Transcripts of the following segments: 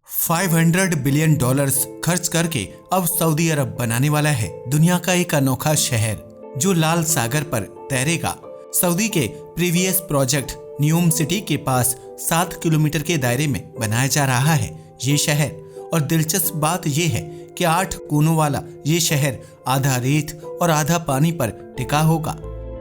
$500 billion खर्च करके अब सऊदी अरब बनाने वाला है दुनिया का एक अनोखा शहर जो लाल सागर पर तैरेगा। सऊदी के प्रीवियस प्रोजेक्ट न्यूम सिटी के पास 7 किलोमीटर के दायरे में बनाया जा रहा है ये शहर। और दिलचस्प बात यह है कि 8 कोनों वाला ये शहर आधा रेत और आधा पानी पर टिका होगा।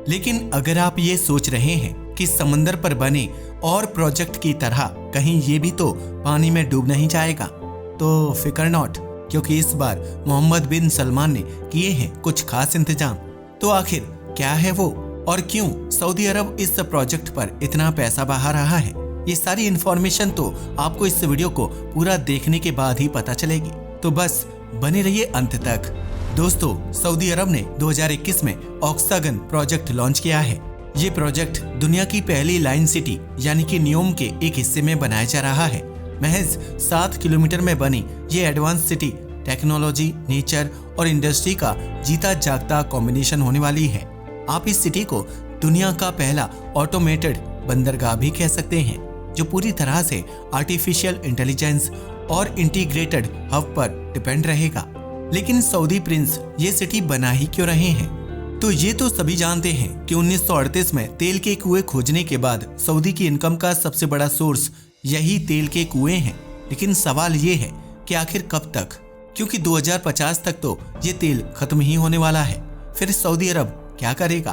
लेकिन अगर आप ये सोच रहे हैं कि समंदर पर बने और प्रोजेक्ट की तरह कहीं ये भी तो पानी में डूब नहीं जाएगा, तो फिकर नॉट, क्योंकि इस बार मोहम्मद बिन सलमान ने किए हैं कुछ खास इंतजाम। तो आखिर क्या है वो और क्यों सऊदी अरब इस प्रोजेक्ट पर इतना पैसा बहा रहा है, ये सारी इंफॉर्मेशन तो आपको इस वीडियो को पूरा देखने के बाद ही पता चलेगी। तो बस बने रहिए अंत तक। दोस्तों, सऊदी अरब ने 2021 में ऑक्सागन प्रोजेक्ट लॉन्च किया है। ये प्रोजेक्ट दुनिया की पहली लाइन सिटी यानी कि न्यूम के एक हिस्से में बनाया जा रहा है। महज 7 किलोमीटर में बनी ये एडवांस सिटी टेक्नोलॉजी, नेचर और इंडस्ट्री का जीता जागता कॉम्बिनेशन होने वाली है। आप इस सिटी को दुनिया का पहला ऑटोमेटेड बंदरगाह भी कह सकते हैं, जो पूरी तरह से आर्टिफिशियल इंटेलिजेंस और इंटीग्रेटेड हब पर डिपेंड रहेगा। लेकिन सऊदी प्रिंस ये सिटी बना ही क्यों रहे हैं? तो ये तो सभी जानते हैं कि 1938 में तेल के कुएं खोजने के बाद सऊदी की इनकम का सबसे बड़ा सोर्स यही तेल के कुएं हैं। लेकिन सवाल ये है कि आखिर कब तक, क्योंकि 2050 तक तो ये तेल खत्म ही होने वाला है। फिर सऊदी अरब क्या करेगा?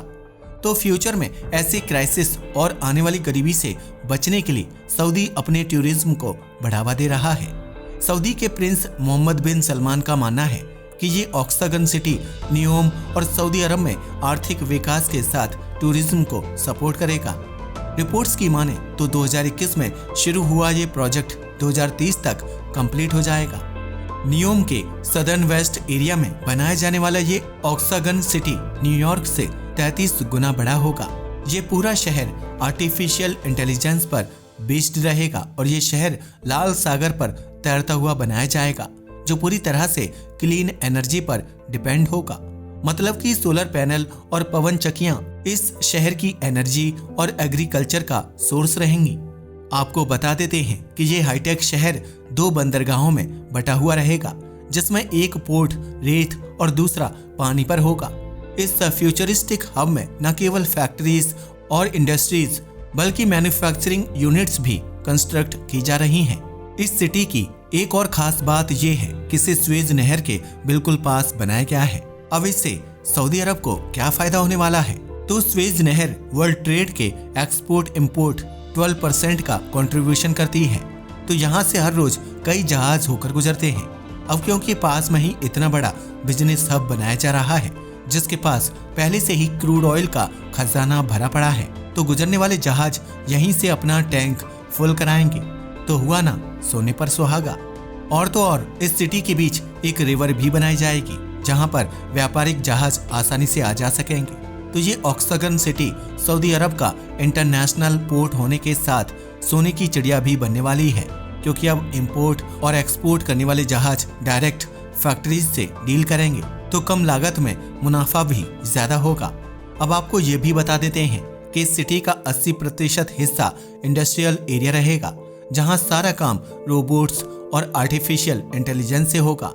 तो फ्यूचर में ऐसे क्राइसिस और आने वाली गरीबी से बचने के लिए सऊदी अपने टूरिज्म को बढ़ावा दे रहा है। सऊदी के प्रिंस मोहम्मद बिन सलमान का मानना है कि ये ऑक्सागन सिटी न्यूम और सऊदी अरब में आर्थिक विकास के साथ टूरिज्म को सपोर्ट करेगा। रिपोर्ट्स की माने तो 2021 में शुरू हुआ ये प्रोजेक्ट 2030 तक कंप्लीट हो जाएगा। न्यूम के सदर्न वेस्ट एरिया में बनाया जाने वाला ये ऑक्सागन सिटी न्यूयॉर्क से 33 गुना बड़ा होगा। ये पूरा शहर आर्टिफिशियल इंटेलिजेंस पर बेस्ड रहेगा और ये शहर लाल सागर पर तैरता हुआ बनाया जाएगा, जो पूरी तरह से क्लीन एनर्जी पर डिपेंड होगा। मतलब कि सोलर पैनल और पवन चक्कियां इस शहर की एनर्जी और एग्रीकल्चर का सोर्स रहेंगी। आपको बता देते हैं कि ये हाईटेक शहर 2 बंदरगाहों में बटा हुआ रहेगा, जिसमें एक पोर्ट रेत और दूसरा पानी पर होगा। इस फ्यूचरिस्टिक हब में न केवल फैक्ट्रीज और इंडस्ट्रीज बल्कि मैन्युफैक्चरिंग यूनिट्स भी कंस्ट्रक्ट की जा रही हैं। इस सिटी की एक और खास बात यह है कि इसे स्वेज नहर के बिल्कुल पास बनाया गया है। अब इससे सऊदी अरब को क्या फायदा होने वाला है? तो स्वेज नहर वर्ल्ड ट्रेड के एक्सपोर्ट इंपोर्ट 12% का कंट्रीब्यूशन करती है। तो यहाँ से हर रोज कई जहाज होकर गुजरते हैं। अब क्योंकि पास में ही इतना बड़ा बिजनेस हब बनाया जा रहा है, जिसके पास पहले से ही क्रूड ऑयल का खजाना भरा पड़ा है, तो गुजरने वाले जहाज यहीं से अपना टैंक फुल कराएंगे। तो हुआ ना सोने पर सुहागा। और तो और इस सिटी के बीच एक रिवर भी बनाई जाएगी, जहां पर व्यापारिक जहाज आसानी से आ जा सकेंगे। तो ये ऑक्सागन सिटी सऊदी अरब का इंटरनेशनल पोर्ट होने के साथ सोने की चिड़िया भी बनने वाली है, क्योंकि अब इंपोर्ट और एक्सपोर्ट करने वाले जहाज डायरेक्ट फैक्ट्रीज से डील करेंगे, तो कम लागत में मुनाफा भी ज्यादा होगा। अब आपको ये भी बता देते हैं कि इस सिटी का 80% हिस्सा इंडस्ट्रियल एरिया रहेगा, जहां सारा काम रोबोट्स और आर्टिफिशियल इंटेलिजेंस से होगा।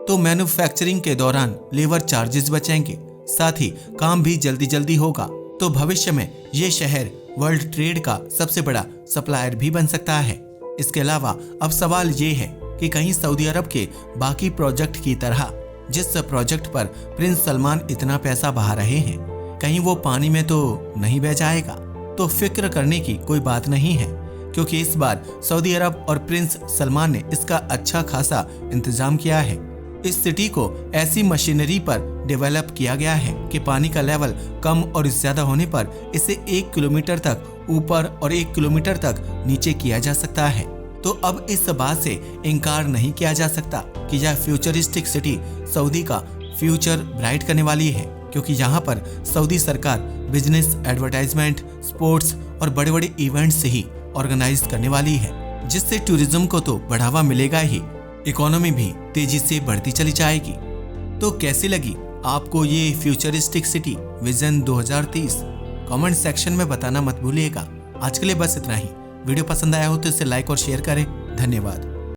तो मैन्युफैक्चरिंग के दौरान लेबर चार्जेस बचेंगे, साथ ही काम भी जल्दी होगा। तो भविष्य में ये शहर वर्ल्ड ट्रेड का सबसे बड़ा सप्लायर भी बन सकता है। इसके अलावा अब सवाल ये है कि कहीं सऊदी अरब के बाकी प्रोजेक्ट की तरह जिस प्रोजेक्ट पर प्रिंस सलमान इतना पैसा बहा रहे हैं, कहीं वो पानी में तो नहीं बह जाएगा? तो फिक्र करने की कोई बात नहीं है, क्योंकि इस बार सऊदी अरब और प्रिंस सलमान ने इसका अच्छा खासा इंतजाम किया है। इस सिटी को ऐसी मशीनरी पर डेवलप किया गया है कि पानी का लेवल कम और ज्यादा होने पर इसे 1 किलोमीटर तक ऊपर और 1 किलोमीटर तक नीचे किया जा सकता है। तो अब इस बात से इनकार नहीं किया जा सकता कि यह फ्यूचरिस्टिक सिटी सऊदी का फ्यूचर ब्राइट करने वाली है, क्योंकि यहाँ पर सऊदी सरकार बिजनेस, एडवर्टाइजमेंट, स्पोर्ट्स और बड़े बड़े इवेंट्स से ही ऑर्गेनाइज करने वाली है, जिससे टूरिज्म को तो बढ़ावा मिलेगा ही, इकोनॉमी भी तेजी से बढ़ती चली जाएगी। तो कैसी लगी आपको ये futuristic city vision 2030? Comment section में बताना मत भूलिएगा। आज के लिए बस इतना ही। वीडियो पसंद आया हो तो इसे लाइक और शेयर करें। धन्यवाद।